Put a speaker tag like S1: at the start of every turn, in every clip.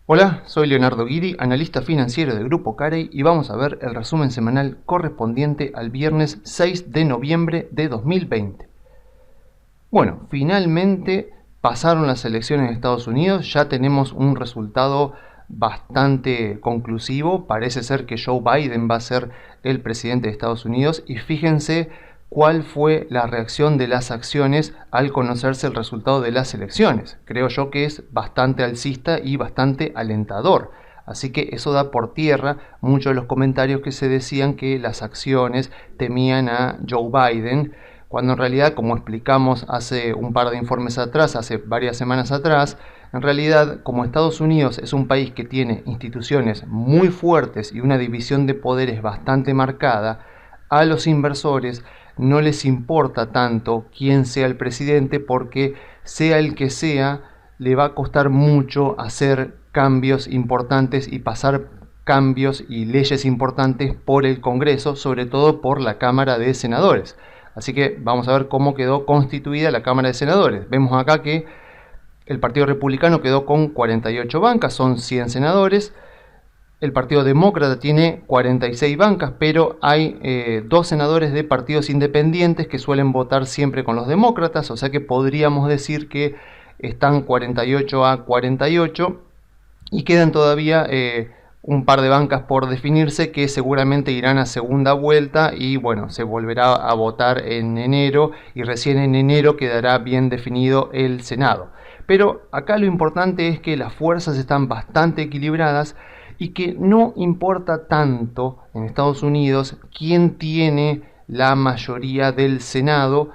S1: Hola, soy Leonardo Guidi, analista financiero de Grupo Carey y vamos a ver el resumen semanal correspondiente al viernes 6 de noviembre de 2020. Bueno, finalmente pasaron las elecciones en Estados Unidos, ya tenemos un resultado bastante conclusivo. Parece ser que Joe Biden va a ser el presidente de Estados Unidos y fíjense cuál fue la reacción de las acciones al conocerse el resultado de las elecciones. Creo yo que es bastante alcista y bastante alentador. Así que eso da por tierra muchos de los comentarios que se decían que las acciones temían a Joe Biden, cuando en realidad, como explicamos hace un par de informes atrás, hace varias semanas atrás, en realidad, como Estados Unidos es un país que tiene instituciones muy fuertes y una división de poderes bastante marcada, a los inversores no les importa tanto quién sea el presidente, porque sea el que sea, le va a costar mucho hacer cambios importantes y pasar cambios y leyes importantes por el Congreso, sobre todo por la Cámara de Senadores. Así que vamos a ver cómo quedó constituida la Cámara de Senadores. Vemos acá que el Partido Republicano quedó con 48 bancas, son 100 senadores. El Partido Demócrata tiene 46 bancas, pero hay dos senadores de partidos independientes que suelen votar siempre con los demócratas, o sea que podríamos decir que están 48 a 48 y quedan todavía un par de bancas por definirse que seguramente irán a segunda vuelta y bueno, se volverá a votar en enero y recién en enero quedará bien definido el Senado. Pero acá lo importante es que las fuerzas están bastante equilibradas y que no importa tanto en Estados Unidos quién tiene la mayoría del Senado,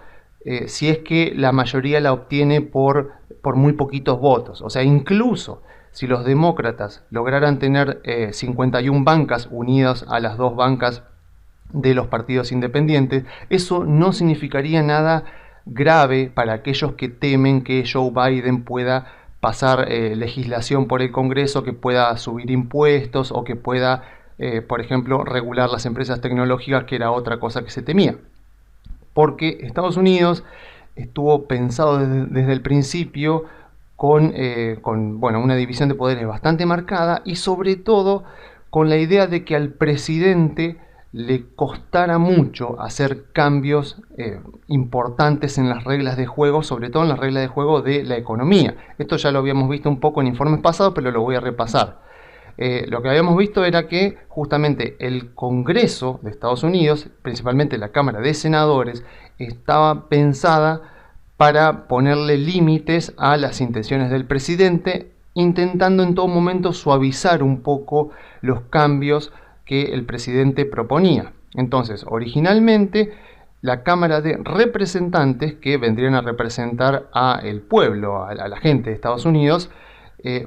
S1: si es que la mayoría la obtiene por muy poquitos votos. O sea, incluso si los demócratas lograran tener 51 bancas unidas a las dos bancas de los partidos independientes, eso no significaría nada grave para aquellos que temen que Joe Biden pueda pasar legislación por el Congreso, que pueda subir impuestos o que pueda, por ejemplo, regular las empresas tecnológicas, que era otra cosa que se temía. Porque Estados Unidos estuvo pensado desde el principio con bueno, una división de poderes bastante marcada y sobre todo con la idea de que al presidente le costara mucho hacer cambios importantes en las reglas de juego, sobre todo en las reglas de juego de la economía. Esto ya lo habíamos visto un poco en informes pasados, pero lo voy a repasar. Lo que habíamos visto era que justamente el Congreso de Estados Unidos, principalmente la Cámara de Senadores, estaba pensada para ponerle límites a las intenciones del presidente, intentando en todo momento suavizar un poco los cambios que el presidente proponía. Entonces, originalmente, la Cámara de Representantes, que vendrían a representar al pueblo, a la gente de Estados Unidos,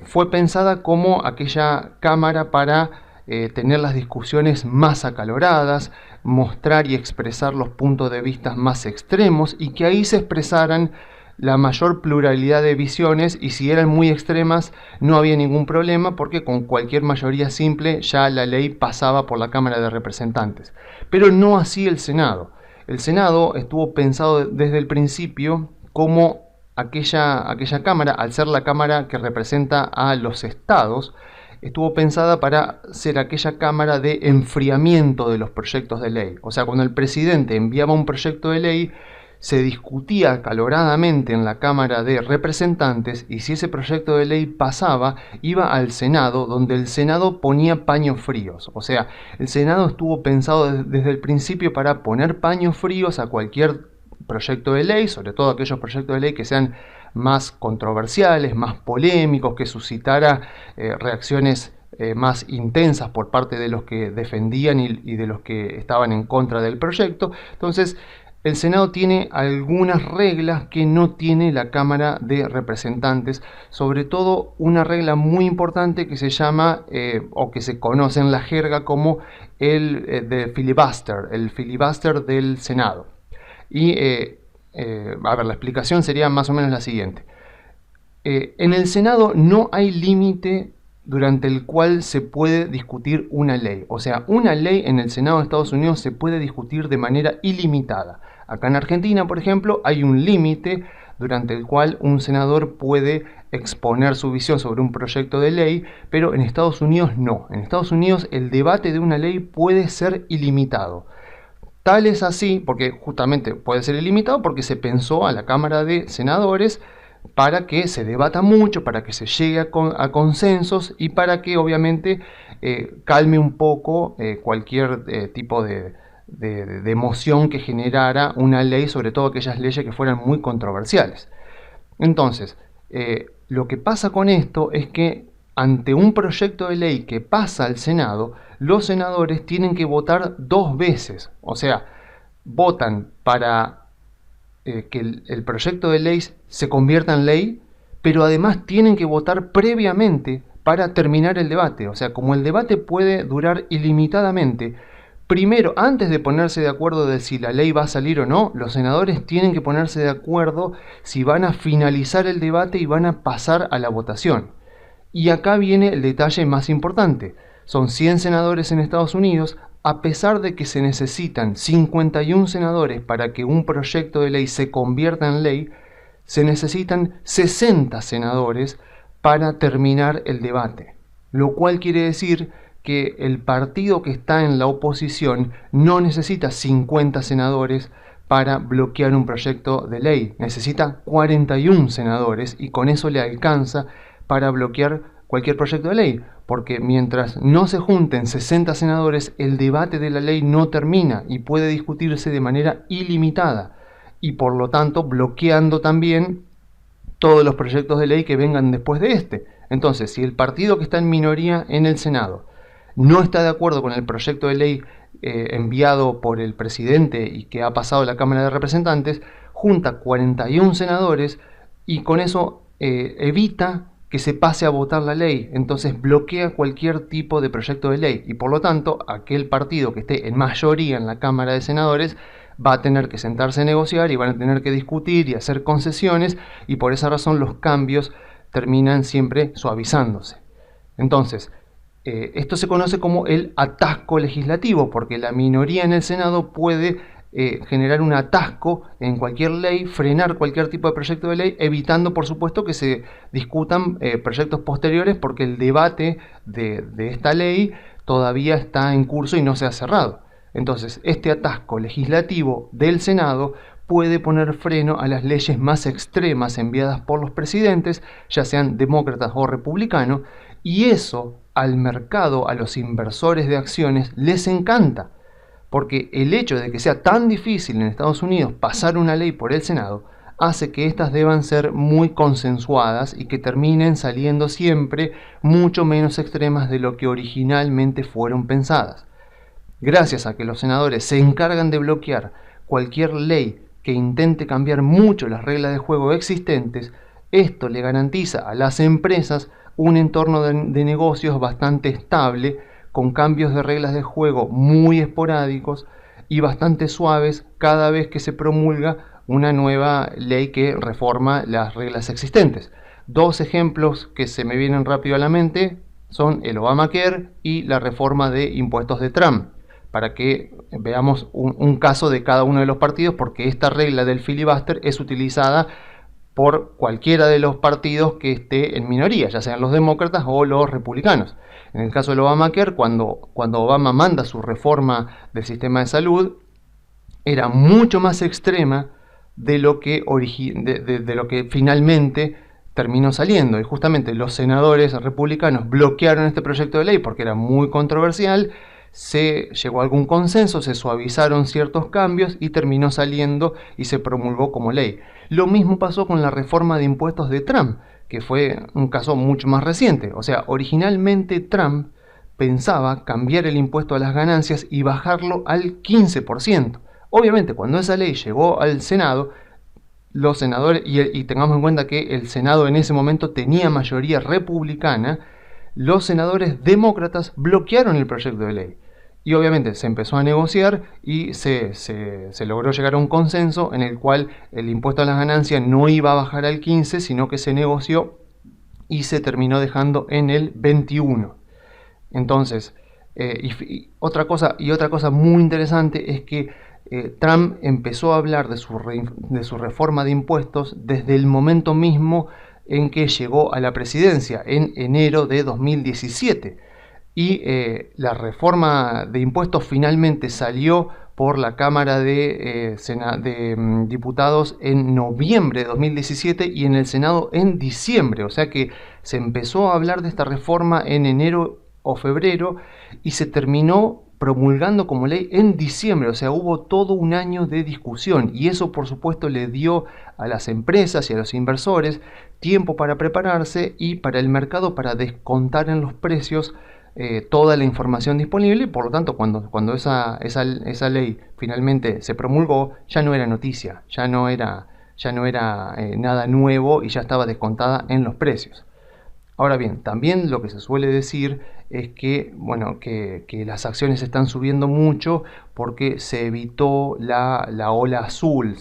S1: fue pensada como aquella cámara para tener las discusiones más acaloradas, mostrar y expresar los puntos de vista más extremos y que ahí se expresaran la mayor pluralidad de visiones, y si eran muy extremas no había ningún problema porque con cualquier mayoría simple ya la ley pasaba por la Cámara de Representantes. Pero no así el Senado. El Senado estuvo pensado desde el principio como aquella cámara, al ser la cámara que representa a los estados, estuvo pensada para ser aquella cámara de enfriamiento de los proyectos de ley. O sea, cuando el presidente enviaba un proyecto de ley, se discutía acaloradamente en la Cámara de Representantes y si ese proyecto de ley pasaba, iba al Senado, donde el Senado ponía paños fríos. O sea, el Senado estuvo pensado desde el principio para poner paños fríos a cualquier proyecto de ley, sobre todo aquellos proyectos de ley que sean más controversiales, más polémicos, que suscitara reacciones más intensas por parte de los que defendían y de los que estaban en contra del proyecto. Entonces, el Senado tiene algunas reglas que no tiene la Cámara de Representantes, sobre todo una regla muy importante que se llama, o que se conoce en la jerga como el filibuster del Senado. Y, a ver, la explicación sería más o menos la siguiente. En el Senado no hay límite durante el cual se puede discutir una ley. O sea, una ley en el Senado de Estados Unidos se puede discutir de manera ilimitada. Acá en Argentina, por ejemplo, hay un límite durante el cual un senador puede exponer su visión sobre un proyecto de ley, pero en Estados Unidos no. En Estados Unidos el debate de una ley puede ser ilimitado. Tal es así, porque justamente puede ser ilimitado porque se pensó a la Cámara de Senadores para que se debata mucho, para que se llegue a consensos y para que obviamente calme un poco cualquier tipo de emoción que generara una ley, sobre todo aquellas leyes que fueran muy controversiales. Entonces, lo que pasa con esto es que ante un proyecto de ley que pasa al Senado, los senadores tienen que votar 2 veces. O sea, votan para que el proyecto de ley se convierta en ley, pero además tienen que votar previamente para terminar el debate. O sea, como el debate puede durar ilimitadamente, primero, antes de ponerse de acuerdo de si la ley va a salir o no, los senadores tienen que ponerse de acuerdo si van a finalizar el debate y van a pasar a la votación. Y acá viene el detalle más importante. Son 100 senadores en Estados Unidos. A pesar de que se necesitan 51 senadores para que un proyecto de ley se convierta en ley, se necesitan 60 senadores para terminar el debate. Lo cual quiere decir que el partido que está en la oposición no necesita 50 senadores para bloquear un proyecto de ley. Necesita 41 senadores y con eso le alcanza para bloquear cualquier proyecto de ley, porque mientras no se junten 60 senadores, el debate de la ley no termina y puede discutirse de manera ilimitada, y por lo tanto bloqueando también todos los proyectos de ley que vengan después de este. Entonces, si el partido que está en minoría en el Senado no está de acuerdo con el proyecto de ley enviado por el presidente y que ha pasado a la Cámara de Representantes, junta 41 senadores y con eso evita que se pase a votar la ley, entonces bloquea cualquier tipo de proyecto de ley y por lo tanto aquel partido que esté en mayoría en la Cámara de Senadores va a tener que sentarse a negociar y van a tener que discutir y hacer concesiones y por esa razón los cambios terminan siempre suavizándose. Entonces, esto se conoce como el atasco legislativo porque la minoría en el Senado puede generar un atasco en cualquier ley, frenar cualquier tipo de proyecto de ley, evitando por supuesto que se discutan proyectos posteriores porque el debate de esta ley todavía está en curso y no se ha cerrado. Entonces, este atasco legislativo del Senado puede poner freno a las leyes más extremas enviadas por los presidentes, ya sean demócratas o republicanos, y eso al mercado, a los inversores de acciones, les encanta. Porque el hecho de que sea tan difícil en Estados Unidos pasar una ley por el Senado hace que éstas deban ser muy consensuadas y que terminen saliendo siempre mucho menos extremas de lo que originalmente fueron pensadas. Gracias a que los senadores se encargan de bloquear cualquier ley que intente cambiar mucho las reglas de juego existentes, esto le garantiza a las empresas un entorno de negocios bastante estable, con cambios de reglas de juego muy esporádicos y bastante suaves cada vez que se promulga una nueva ley que reforma las reglas existentes. 2 ejemplos que se me vienen rápido a la mente son el Obamacare y la reforma de impuestos de Trump, para que veamos un caso de cada uno de los partidos, porque esta regla del filibuster es utilizada por cualquiera de los partidos que esté en minoría, ya sean los demócratas o los republicanos. En el caso del Obamacare, cuando Obama manda su reforma del sistema de salud, era mucho más extrema de lo que finalmente terminó saliendo. Y justamente los senadores republicanos bloquearon este proyecto de ley porque era muy controversial, se llegó a algún consenso, se suavizaron ciertos cambios y terminó saliendo y se promulgó como ley. Lo mismo pasó con la reforma de impuestos de Trump, que fue un caso mucho más reciente. O sea, originalmente Trump pensaba cambiar el impuesto a las ganancias y bajarlo al 15%. Obviamente, cuando esa ley llegó al Senado, los senadores, y tengamos en cuenta que el Senado en ese momento tenía mayoría republicana, los senadores demócratas bloquearon el proyecto de ley. Y obviamente se empezó a negociar y se logró llegar a un consenso en el cual el impuesto a las ganancias no iba a bajar al 15, sino que se negoció y se terminó dejando en el 21. Entonces, otra cosa muy interesante es que Trump empezó a hablar de su reforma de impuestos desde el momento mismo en que llegó a la presidencia, en enero de 2017. Y la reforma de impuestos finalmente salió por la Cámara de Diputados en noviembre de 2017 y en el Senado en diciembre. O sea que se empezó a hablar de esta reforma en enero o febrero y se terminó promulgando como ley en diciembre. O sea, hubo todo un año de discusión y eso por supuesto le dio a las empresas y a los inversores tiempo para prepararse y para el mercado para descontar en los precios toda la información disponible. Por lo tanto, cuando esa ley finalmente se promulgó, ya no era noticia, ya no era nada nuevo y ya estaba descontada en los precios. Ahora bien, también lo que se suele decir es que, bueno, que las acciones están subiendo mucho porque se evitó la ola azul.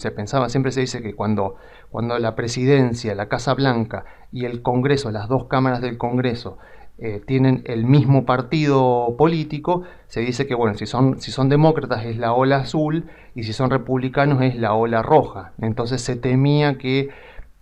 S1: Siempre se dice que cuando la presidencia, la Casa Blanca y el Congreso, las dos cámaras del Congreso, tienen el mismo partido político, se dice que, bueno, si son demócratas es la ola azul y si son republicanos es la ola roja. Entonces se temía que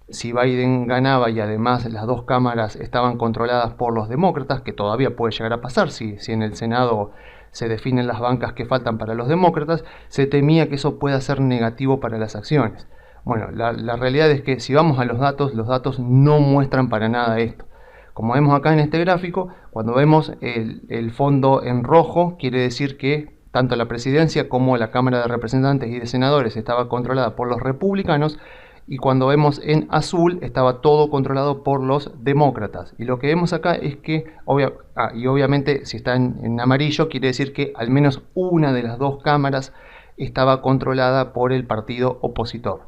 S1: si Biden ganaba y además las dos cámaras estaban controladas por los demócratas, que todavía puede llegar a pasar si en el Senado se definen las bancas que faltan para los demócratas, se temía que eso pueda ser negativo para las acciones. Bueno, la realidad es que si vamos a los datos no muestran para nada esto. Como vemos acá en este gráfico, cuando vemos el fondo en rojo, quiere decir que tanto la presidencia como la Cámara de Representantes y de Senadores estaba controlada por los republicanos, y cuando vemos en azul estaba todo controlado por los demócratas. Y lo que vemos acá es que, obviamente si está en amarillo, quiere decir que al menos una de las dos cámaras estaba controlada por el partido opositor.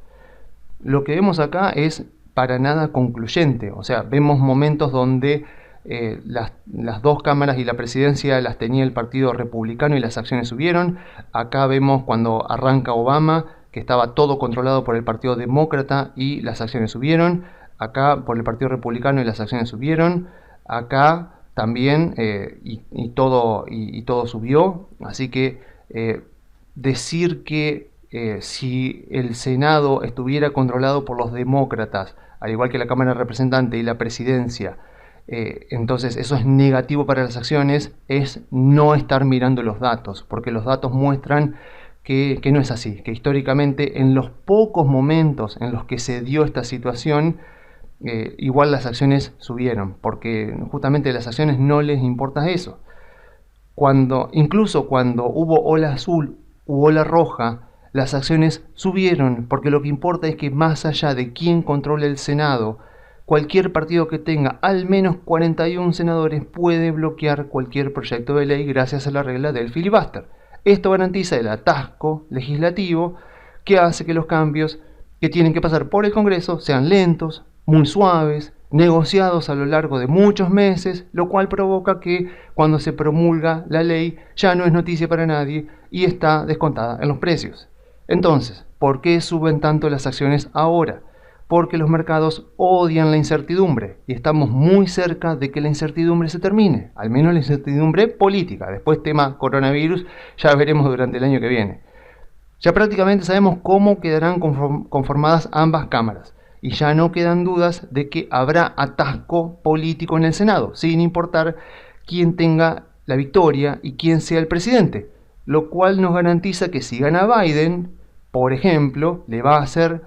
S1: Lo que vemos acá es para nada concluyente, o sea, vemos momentos donde las dos cámaras y la presidencia las tenía el partido republicano y las acciones subieron. Acá vemos cuando arranca Obama, que estaba todo controlado por el partido demócrata y las acciones subieron. Acá por el partido republicano y las acciones subieron. Acá también y todo subió. Así que decir que si el Senado estuviera controlado por los demócratas, al igual que la Cámara de Representantes y la presidencia, entonces eso es negativo para las acciones, es no estar mirando los datos, porque los datos muestran que no es así, que históricamente en los pocos momentos en los que se dio esta situación, igual las acciones subieron, porque justamente a las acciones no les importa eso. Incluso cuando hubo ola azul u ola roja, las acciones subieron, porque lo que importa es que más allá de quién controle el Senado, cualquier partido que tenga al menos 41 senadores puede bloquear cualquier proyecto de ley gracias a la regla del filibuster. Esto garantiza el atasco legislativo que hace que los cambios que tienen que pasar por el Congreso sean lentos, muy suaves, negociados a lo largo de muchos meses, lo cual provoca que cuando se promulga la ley ya no es noticia para nadie y está descontada en los precios. Entonces, ¿por qué suben tanto las acciones ahora? Porque los mercados odian la incertidumbre y estamos muy cerca de que la incertidumbre se termine, al menos la incertidumbre política. Después tema coronavirus, ya veremos durante el año que viene. Ya prácticamente sabemos cómo quedarán conformadas ambas cámaras y ya no quedan dudas de que habrá atasco político en el Senado, sin importar quién tenga la victoria y quién sea el presidente, lo cual nos garantiza que si gana Biden, por ejemplo, le va a ser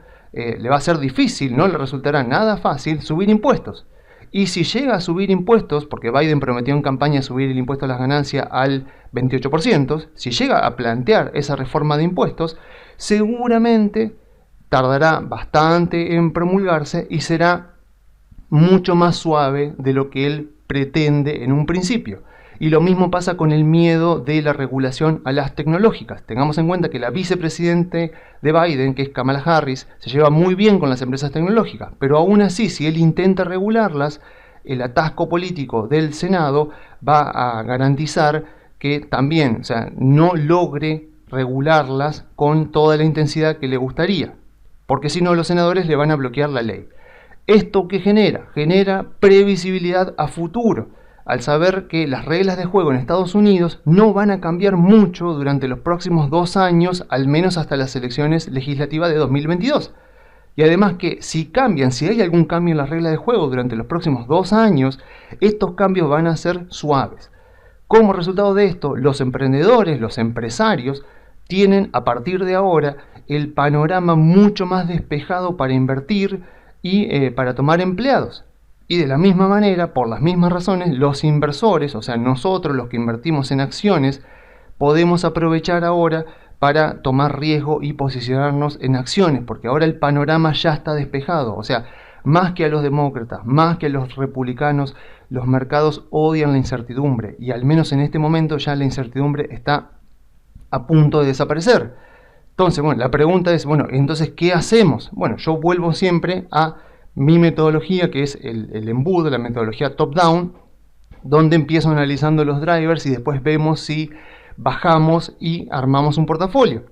S1: difícil, no le resultará nada fácil subir impuestos. Y si llega a subir impuestos, porque Biden prometió en campaña subir el impuesto a las ganancias al 28%, si llega a plantear esa reforma de impuestos, seguramente tardará bastante en promulgarse y será mucho más suave de lo que él pretende en un principio. Y lo mismo pasa con el miedo de la regulación a las tecnológicas. Tengamos en cuenta que la vicepresidente de Biden, que es Kamala Harris, se lleva muy bien con las empresas tecnológicas, pero aún así, si él intenta regularlas, el atasco político del Senado va a garantizar que también, no logre regularlas con toda la intensidad que le gustaría, porque si no los senadores le van a bloquear la ley. ¿Esto qué genera? Genera previsibilidad a futuro. al saber que las reglas de juego en Estados Unidos no van a cambiar mucho durante los próximos 2 años, al menos hasta las elecciones legislativas de 2022. Y además que si cambian, si hay algún cambio en las reglas de juego durante los próximos 2 años, estos cambios van a ser suaves. Como resultado de esto, los emprendedores, los empresarios, tienen a partir de ahora el panorama mucho más despejado para invertir y para tomar empleados. Y de la misma manera, por las mismas razones, los inversores, o sea, nosotros los que invertimos en acciones, podemos aprovechar ahora para tomar riesgo y posicionarnos en acciones, porque ahora el panorama ya está despejado. O sea, más que a los demócratas, más que a los republicanos, los mercados odian la incertidumbre, y al menos en este momento ya la incertidumbre está a punto de desaparecer. Entonces, bueno, la pregunta es, bueno, entonces, ¿qué hacemos? Bueno, yo vuelvo siempre a mi metodología, que es el embudo, la metodología top-down, donde empiezo analizando los drivers y después vemos si bajamos y armamos un portafolio.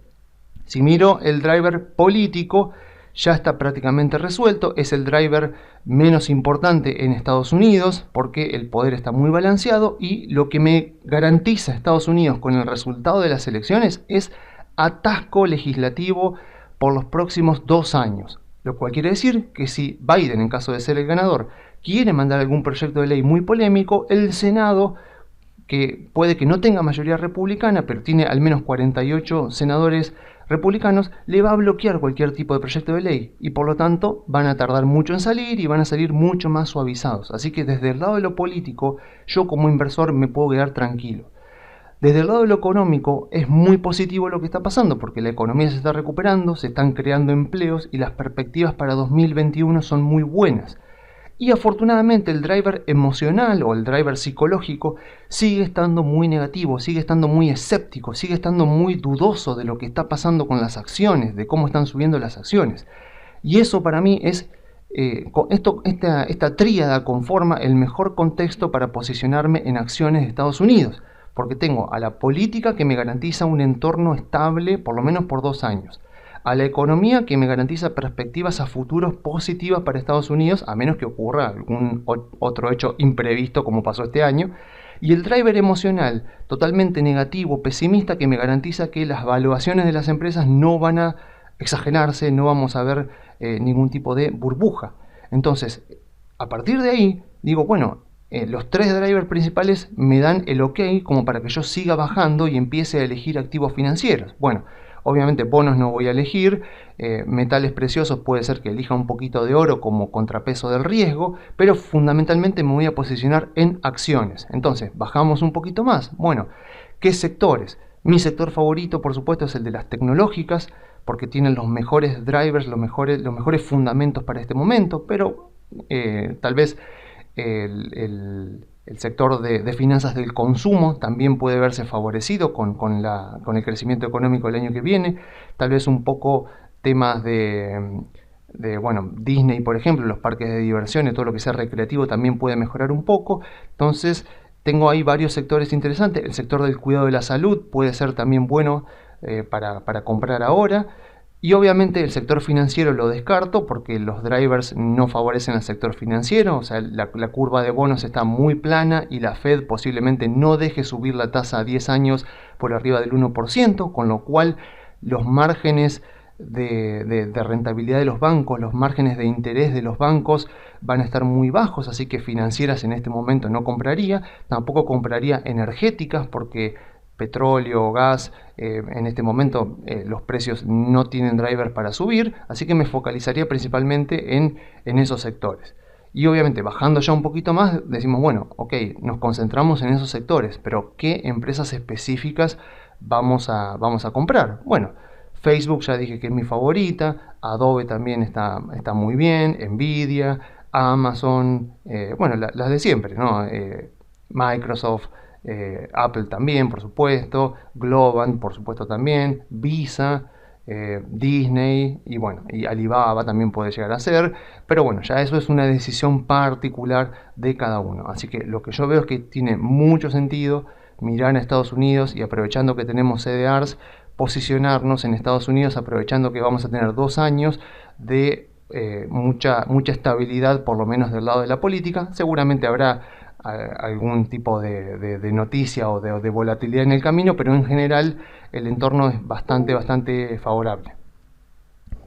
S1: Si miro el driver político, ya está prácticamente resuelto. Es el driver menos importante en Estados Unidos porque el poder está muy balanceado, y lo que me garantiza Estados Unidos con el resultado de las elecciones es atasco legislativo por los próximos 2 años. Lo cual quiere decir que si Biden, en caso de ser el ganador, quiere mandar algún proyecto de ley muy polémico, el Senado, que puede que no tenga mayoría republicana, pero tiene al menos 48 senadores republicanos, le va a bloquear cualquier tipo de proyecto de ley, y por lo tanto van a tardar mucho en salir y van a salir mucho más suavizados. Así que desde el lado de lo político, yo como inversor me puedo quedar tranquilo. Desde el lado de lo económico es muy positivo lo que está pasando, porque la economía se está recuperando, se están creando empleos y las perspectivas para 2021 son muy buenas. Y afortunadamente el driver emocional o el driver psicológico sigue estando muy negativo, sigue estando muy escéptico, sigue estando muy dudoso de lo que está pasando con las acciones, de cómo están subiendo las acciones. Y eso para mí es, esta tríada conforma el mejor contexto para posicionarme en acciones de Estados Unidos, porque tengo a la política que me garantiza un entorno estable por lo menos por 2 años, a la economía que me garantiza perspectivas a futuros positivas para Estados Unidos, a menos que ocurra algún otro hecho imprevisto como pasó este año, y el driver emocional totalmente negativo, pesimista, que me garantiza que las valuaciones de las empresas no van a exagerarse, no vamos a ver ningún tipo de burbuja. Entonces, a partir de ahí, digo, bueno, los 3 drivers principales me dan el ok como para que yo siga bajando y empiece a elegir activos financieros. Bueno, obviamente bonos no voy a elegir, metales preciosos puede ser que elija un poquito de oro como contrapeso del riesgo, pero fundamentalmente me voy a posicionar en acciones. Entonces, bajamos un poquito más. Bueno, ¿qué sectores? Mi sector favorito, por supuesto, es el de las tecnológicas, porque tienen los mejores drivers, los mejores fundamentos para este momento, pero tal vez el sector de finanzas del consumo también puede verse favorecido con el crecimiento económico del año que viene. Tal vez un poco temas bueno, Disney, por ejemplo, los parques de diversiones, todo lo que sea recreativo también puede mejorar un poco. Entonces tengo ahí varios sectores interesantes. El sector del cuidado de la salud puede ser también bueno para comprar ahora. Y obviamente el sector financiero lo descarto porque los drivers no favorecen al sector financiero. O sea, la curva de bonos está muy plana y la Fed posiblemente no deje subir la tasa a 10 años por arriba del 1%, con lo cual los márgenes de rentabilidad de los bancos, los márgenes de interés de los bancos van a estar muy bajos, así que financieras en este momento no compraría. Tampoco compraría energéticas porque petróleo, gas, en este momento los precios no tienen driver para subir, así que me focalizaría principalmente en esos sectores. Y obviamente bajando ya un poquito más, decimos, bueno, ok, nos concentramos en esos sectores, pero ¿qué empresas específicas vamos a comprar? Bueno, Facebook ya dije que es mi favorita, Adobe también está muy bien, Nvidia, Amazon, bueno, las de siempre, ¿no? Microsoft, Apple también, por supuesto, Globant, por supuesto también, Visa, Disney y bueno, y Alibaba también puede llegar a ser, pero bueno, ya eso es una decisión particular de cada uno. Así que lo que yo veo es que tiene mucho sentido mirar a Estados Unidos y aprovechando que tenemos CDRs, posicionarnos en Estados Unidos, aprovechando que vamos a tener 2 años de mucha estabilidad, por lo menos del lado de la política. Seguramente habrá algún tipo de noticia o de volatilidad en el camino, pero en general el entorno es bastante favorable.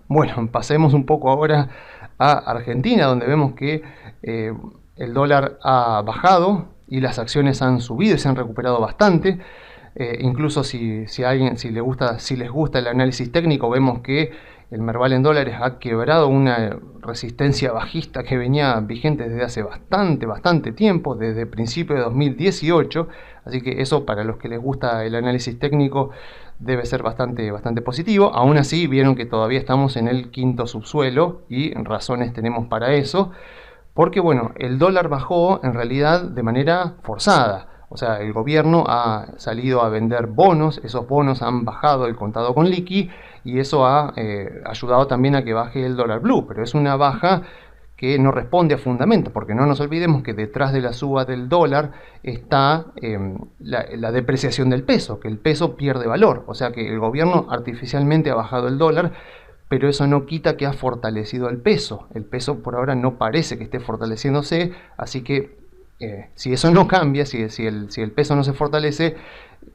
S1: Bueno, pasemos un poco ahora a Argentina, donde vemos que el dólar ha bajado y las acciones han subido y se han recuperado bastante. Incluso si les gusta el análisis técnico, vemos que el Merval en dólares ha quebrado una resistencia bajista que venía vigente desde hace bastante tiempo, desde principios de 2018. Así que eso, para los que les gusta el análisis técnico, debe ser bastante positivo. Aún así, vieron que todavía estamos en el quinto subsuelo y razones tenemos para eso, porque bueno, el dólar bajó en realidad de manera forzada. O sea, el gobierno ha salido a vender bonos, esos bonos han bajado el contado con liqui y eso ha ayudado también a que baje el dólar blue, pero es una baja que no responde a fundamentos, porque no nos olvidemos que detrás de la suba del dólar está la depreciación del peso, que el peso pierde valor, o sea que el gobierno artificialmente ha bajado el dólar, pero eso no quita que ha fortalecido el peso por ahora no parece que esté fortaleciéndose, así que si eso no cambia, si el peso no se fortalece,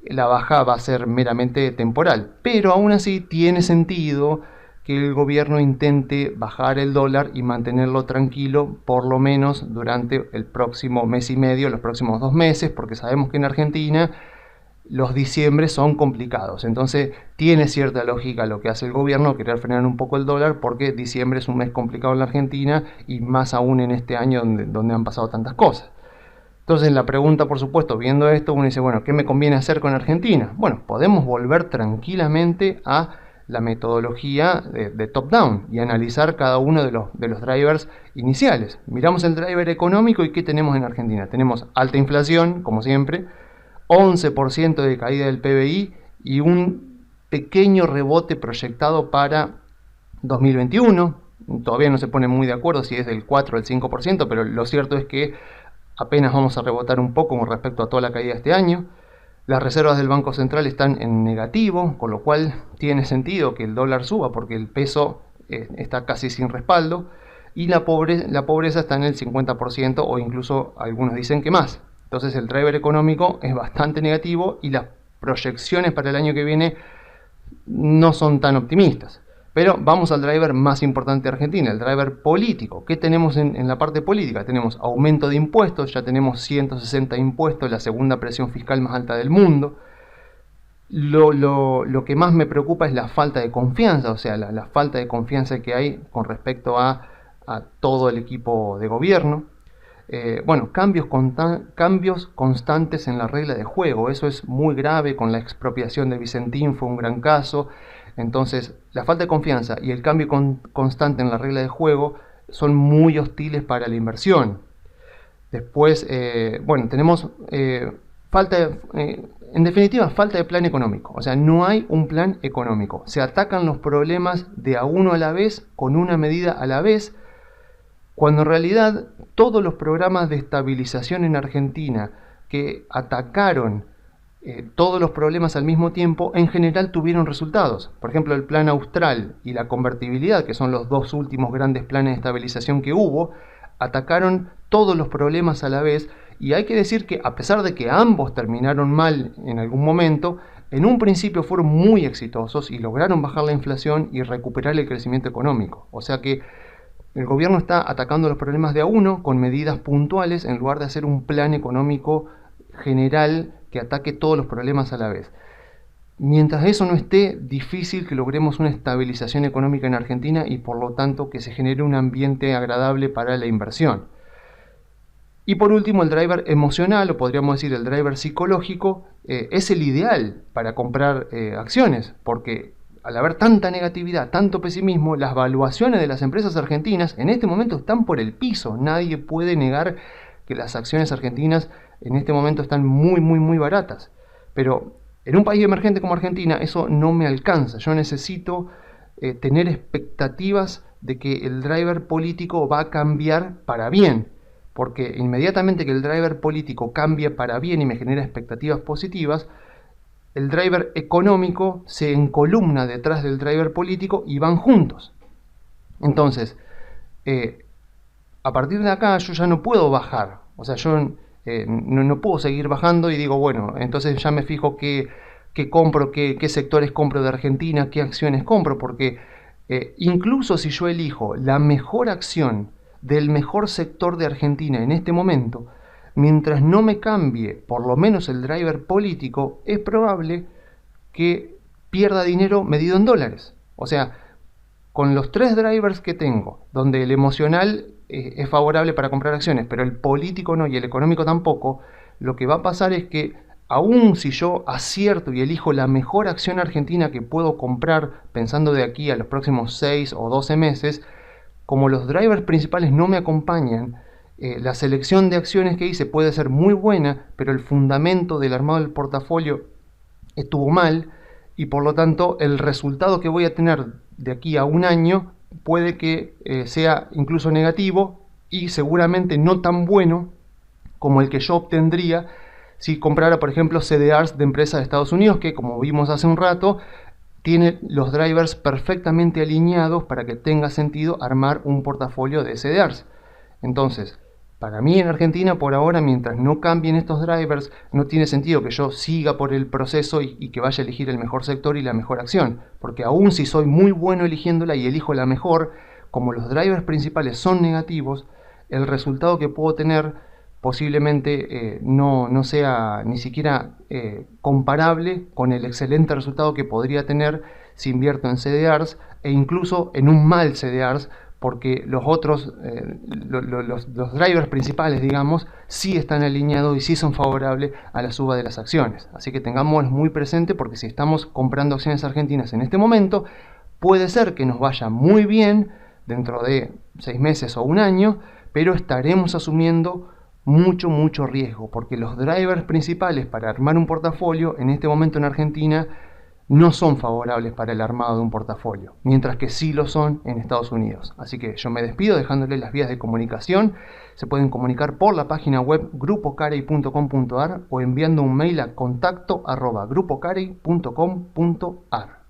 S1: la baja va a ser meramente temporal. Pero aún así tiene sentido que el gobierno intente bajar el dólar y mantenerlo tranquilo por lo menos durante el próximo mes y medio, los próximos 2 meses, porque sabemos que en Argentina los diciembres son complicados. Entonces tiene cierta lógica lo que hace el gobierno, querer frenar un poco el dólar, porque diciembre es un mes complicado en la Argentina y más aún en este año donde han pasado tantas cosas. Entonces la pregunta, por supuesto, viendo esto, uno dice, bueno, ¿qué me conviene hacer con Argentina? Bueno, podemos volver tranquilamente a la metodología de top-down y analizar cada uno de los drivers iniciales. Miramos el driver económico y ¿qué tenemos en Argentina? Tenemos alta inflación, como siempre, 11% de caída del PBI y un pequeño rebote proyectado para 2021. Todavía no se pone muy de acuerdo si es del 4 o el 5%, pero lo cierto es que apenas vamos a rebotar un poco con respecto a toda la caída de este año. Las reservas del Banco Central están en negativo, con lo cual tiene sentido que el dólar suba porque el peso está casi sin respaldo y la pobreza está en el 50% o incluso algunos dicen que más. Entonces el driver económico es bastante negativo y las proyecciones para el año que viene no son tan optimistas. Pero vamos al driver más importante de Argentina, el driver político. ¿Qué tenemos en la parte política? Tenemos aumento de impuestos, ya tenemos 160 impuestos, la segunda presión fiscal más alta del mundo. Lo que más me preocupa es la falta de confianza, o sea, la falta de confianza que hay con respecto a todo el equipo de gobierno. Bueno, cambios constantes en la regla de juego, eso es muy grave. Con la expropiación de Vicentín fue un gran caso. Entonces, la falta de confianza y el cambio constante en la regla de juego son muy hostiles para la inversión. Después, bueno, tenemos en definitiva, falta de plan económico. O sea, no hay un plan económico. Se atacan los problemas de a uno a la vez, con una medida a la vez, cuando en realidad todos los programas de estabilización en Argentina que atacaron todos los problemas al mismo tiempo, en general tuvieron resultados. Por ejemplo, el plan Austral y la convertibilidad, que son los dos últimos grandes planes de estabilización que hubo, atacaron todos los problemas a la vez, y hay que decir que a pesar de que ambos terminaron mal en algún momento, en un principio fueron muy exitosos y lograron bajar la inflación y recuperar el crecimiento económico. O sea que el gobierno está atacando los problemas de a uno con medidas puntuales en lugar de hacer un plan económico general que ataque todos los problemas a la vez. Mientras eso no esté, difícil que logremos una estabilización económica en Argentina y por lo tanto que se genere un ambiente agradable para la inversión. Y por último, el driver emocional, o podríamos decir el driver psicológico, es el ideal para comprar acciones, porque al haber tanta negatividad, tanto pesimismo, las valuaciones de las empresas argentinas en este momento están por el piso. Nadie puede negar que las acciones argentinas en este momento están muy baratas. Pero en un país emergente como Argentina eso no me alcanza. Yo necesito tener expectativas de que el driver político va a cambiar para bien. Porque inmediatamente que el driver político cambie para bien y me genera expectativas positivas, el driver económico se encolumna detrás del driver político y van juntos. Entonces, a partir de acá yo ya no puedo bajar. O sea, yo no puedo seguir bajando y digo, bueno, entonces ya me fijo qué compro, qué sectores compro de Argentina, qué acciones compro, porque incluso si yo elijo la mejor acción del mejor sector de Argentina en este momento, mientras no me cambie por lo menos el driver político, es probable que pierda dinero medido en dólares. O sea, con los 3 drivers que tengo, donde el emocional es favorable para comprar acciones, pero el político no y el económico tampoco, lo que va a pasar es que aun si yo acierto y elijo la mejor acción argentina que puedo comprar pensando de aquí a los próximos 6 o 12 meses, como los drivers principales no me acompañan, la selección de acciones que hice puede ser muy buena, pero el fundamento del armado del portafolio estuvo mal y por lo tanto el resultado que voy a tener de aquí a un año puede que sea incluso negativo y seguramente no tan bueno como el que yo obtendría si comprara, por ejemplo, CDRs de empresas de Estados Unidos, que como vimos hace un rato, tiene los drivers perfectamente alineados para que tenga sentido armar un portafolio de CDRs. Entonces, para mí en Argentina, por ahora, mientras no cambien estos drivers, no tiene sentido que yo siga por el proceso y que vaya a elegir el mejor sector y la mejor acción. Porque aún si soy muy bueno eligiéndola y elijo la mejor, como los drivers principales son negativos, el resultado que puedo tener posiblemente no sea ni siquiera comparable con el excelente resultado que podría tener si invierto en CDRs e incluso en un mal CDRs, porque los otros, los drivers principales, digamos, sí están alineados y sí son favorables a la suba de las acciones. Así que tengamos muy presente, porque si estamos comprando acciones argentinas en este momento, puede ser que nos vaya muy bien dentro de 6 meses o un año, pero estaremos asumiendo mucho riesgo, porque los drivers principales para armar un portafolio en este momento en Argentina no son favorables para el armado de un portafolio, mientras que sí lo son en Estados Unidos. Así que yo me despido dejándoles las vías de comunicación. Se pueden comunicar por la página web grupocarey.com.ar o enviando un mail a contacto@grupocarey.com.ar.